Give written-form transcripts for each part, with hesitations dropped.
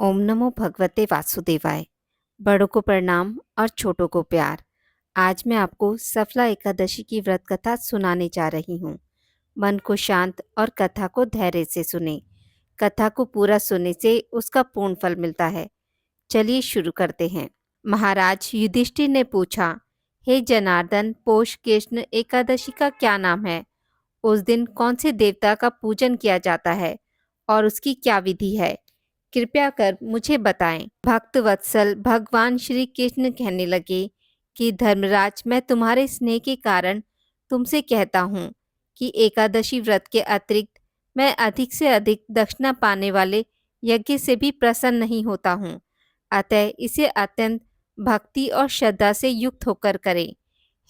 ओम नमो भगवते वासुदेवाय। बड़ों को प्रणाम और छोटों को प्यार। आज मैं आपको सफला एकादशी की व्रत कथा सुनाने जा रही हूँ। मन को शांत और कथा को धैर्य से सुने। कथा को पूरा सुनने से उसका पूर्ण फल मिलता है। चलिए शुरू करते हैं। महाराज युधिष्ठिर ने पूछा, हे जनार्दन, पोष कृष्ण एकादशी का क्या नाम है? उस दिन कौन से देवता का पूजन किया जाता है और उसकी क्या विधि है? कृपया कर मुझे बताएं। भक्त वत्सल भगवान श्री कृष्ण कहने लगे कि धर्मराज, मैं तुम्हारे स्नेह के कारण तुमसे कहता हूँ कि एकादशी व्रत के अतिरिक्त मैं अधिक से अधिक दक्षिणा पाने वाले यज्ञ से भी प्रसन्न नहीं होता हूँ। अतः इसे अत्यंत भक्ति और श्रद्धा से युक्त होकर करें।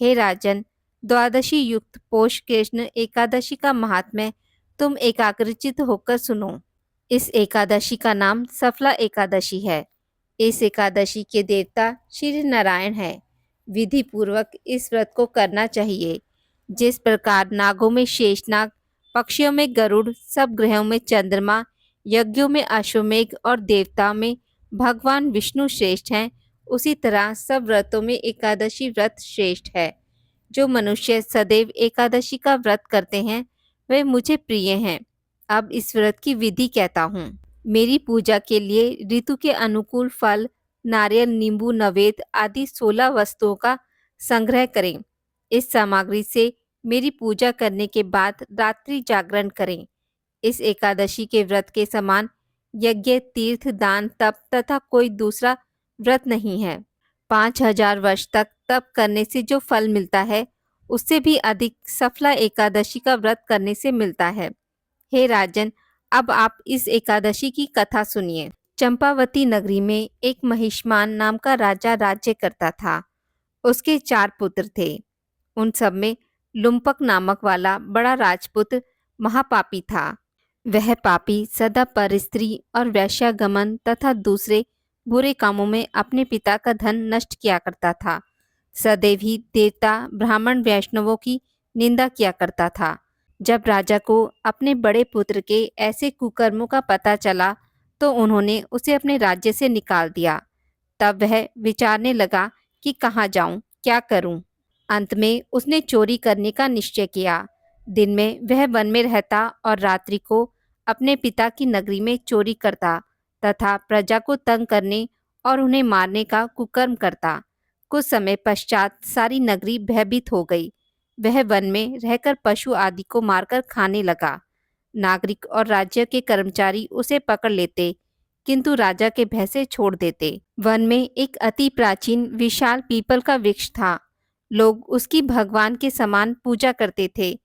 हे राजन, द्वादशी युक्त पोष कृष्ण एकादशी का महात्म्य तुम एकाग्रचित होकर सुनो। इस एकादशी का नाम सफला एकादशी है। इस एकादशी के देवता श्री नारायण है। विधि पूर्वक इस व्रत को करना चाहिए। जिस प्रकार नागों में शेषनाग, पक्षियों में गरुड़, सब ग्रहों में चंद्रमा, यज्ञों में अश्वमेघ और देवताओं में भगवान विष्णु श्रेष्ठ हैं, उसी तरह सब व्रतों में एकादशी व्रत श्रेष्ठ है। जो मनुष्य सदैव एकादशी का व्रत करते हैं वे मुझे प्रिय हैं। अब इस व्रत की विधि कहता हूँ। मेरी पूजा के लिए ऋतु के अनुकूल फल, नारियल, नींबू, नवेद आदि 16 वस्तुओं का संग्रह करें। इस सामग्री से मेरी पूजा करने के बाद रात्रि जागरण करें। इस एकादशी के व्रत के समान यज्ञ, तीर्थ, दान, तप तथा कोई दूसरा व्रत नहीं है। 5000 वर्ष तक तप करने से जो फल मिलता है उससे भी अधिक सफला एकादशी का व्रत करने से मिलता है। हे राजन, अब आप इस एकादशी की कथा सुनिए। चंपावती नगरी में एक महिष्मान नाम का राजा राज्य करता था। उसके 4 पुत्र थे। उन सब में लुम्पक नामक वाला बड़ा राजपुत्र महापापी था। वह पापी सदा परस्त्री और वैश्यागमन तथा दूसरे बुरे कामों में अपने पिता का धन नष्ट किया करता था। सदैव ही देवता, ब्राह्मण, वैष्णवों की निंदा किया करता था। जब राजा को अपने बड़े पुत्र के ऐसे कुकर्मों का पता चला तो उन्होंने उसे अपने राज्य से निकाल दिया। तब वह विचारने लगा कि कहाँ जाऊं, क्या करूं। अंत में उसने चोरी करने का निश्चय किया। दिन में वह वन में रहता और रात्रि को अपने पिता की नगरी में चोरी करता तथा प्रजा को तंग करने और उन्हें मारने का कुकर्म करता। कुछ समय पश्चात सारी नगरी भयभीत हो गई। वह वन में रहकर पशु आदि को मारकर खाने लगा। नागरिक और राज्य के कर्मचारी उसे पकड़ लेते, किंतु राजा के भय से छोड़ देते। वन में एक अति प्राचीन विशाल पीपल का वृक्ष था। लोग उसकी भगवान के समान पूजा करते थे।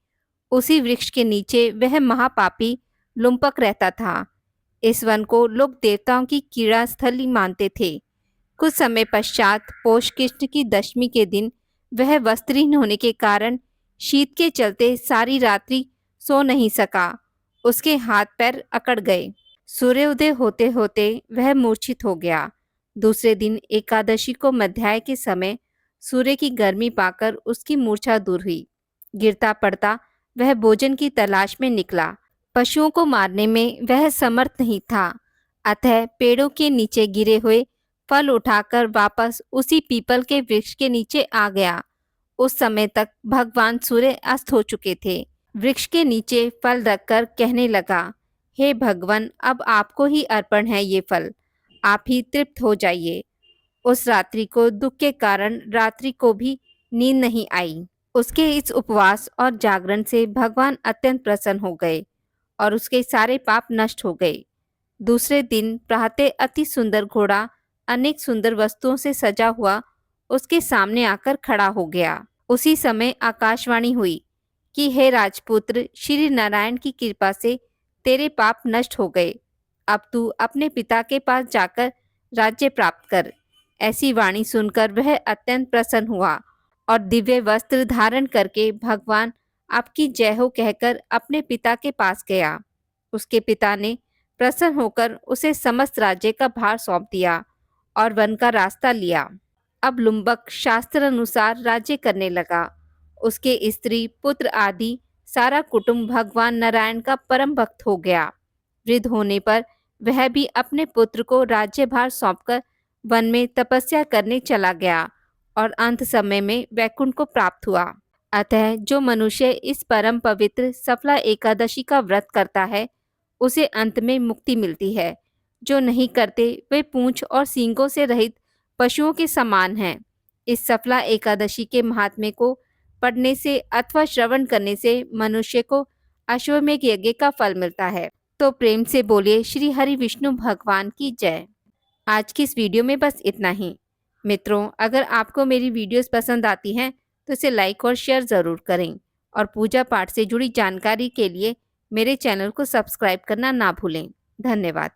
उसी वृक्ष के नीचे वह महापापी लुम्पक रहता था। इस वन को लोग देवताओं की क्रीड़ा स्थली मानते थे। कुछ समय पश्चात पोष कृष्ण की दशमी के दिन वह वस्त्रहीन होने के कारण शीत के चलते सारी रात्रि सो नहीं सका। उसके हाथ पैर अकड़ गए। सूर्योदय होते होते वह मूर्छित हो गया। दूसरे दिन एकादशी को मध्याह्न के समय सूर्य की गर्मी पाकर उसकी मूर्छा दूर हुई। गिरता पड़ता वह भोजन की तलाश में निकला। पशुओं को मारने में वह समर्थ नहीं था, अतः पेड़ों के नीचे गिरे हुए फल उठाकर वापस उसी पीपल के वृक्ष के नीचे आ गया। उस समय तक भगवान सूर्य अस्त हो चुके थे। वृक्ष के नीचे फल रखकर कहने लगा, हे भगवान, अब आपको ही अर्पण है ये फल, आप ही तृप्त हो जाइए। उस रात्रि को दुख के कारण रात्रि को भी नींद नहीं आई। उसके इस उपवास और जागरण से भगवान अत्यंत प्रसन्न हो गए और उसके सारे पाप नष्ट हो गए। दूसरे दिन प्रातः अति सुंदर घोड़ा अनेक सुंदर वस्तुओं से सजा हुआ उसके सामने आकर खड़ा हो गया। उसी समय आकाशवाणी हुई कि हे राजपुत्र, श्री नारायण की कृपा से तेरे पाप नष्ट हो गए। अब तू अपने पिता के पास जाकर राज्य प्राप्त कर। ऐसी वाणी सुनकर वह अत्यंत प्रसन्न हुआ और दिव्य वस्त्र धारण करके भगवान आपकी जय हो कहकर अपने पिता के पास गया। उसके पिता ने प्रसन्न होकर उसे समस्त राज्य का भार सौंप दिया और वन का रास्ता लिया। अब लुम्बक शास्त्र अनुसार राज्य करने लगा। उसके स्त्री, पुत्र आदि सारा कुटुंब भगवान नारायण का परम भक्त हो गया। वृद्ध होने पर वह भी अपने पुत्र को राज्यभार सौंपकर वन में तपस्या करने चला गया और अंत समय में वैकुंठ को प्राप्त हुआ। अतः जो मनुष्य इस परम पवित्र सफला एकादशी का व्रत करता है उसे अंत में मुक्ति मिलती है। जो नहीं करते वे पूंछ और सींगों से रहित पशुओं के समान हैं। इस सफला एकादशी के महात्म्य को पढ़ने से अथवा श्रवण करने से मनुष्य को अश्वमेध यज्ञ का फल मिलता है। तो प्रेम से बोलिए श्री हरि विष्णु भगवान की जय। आज की इस वीडियो में बस इतना ही। मित्रों, अगर आपको मेरी वीडियोस पसंद आती हैं तो इसे लाइक और शेयर ज़रूर करें और पूजा पाठ से जुड़ी जानकारी के लिए मेरे चैनल को सब्सक्राइब करना ना भूलें। धन्यवाद।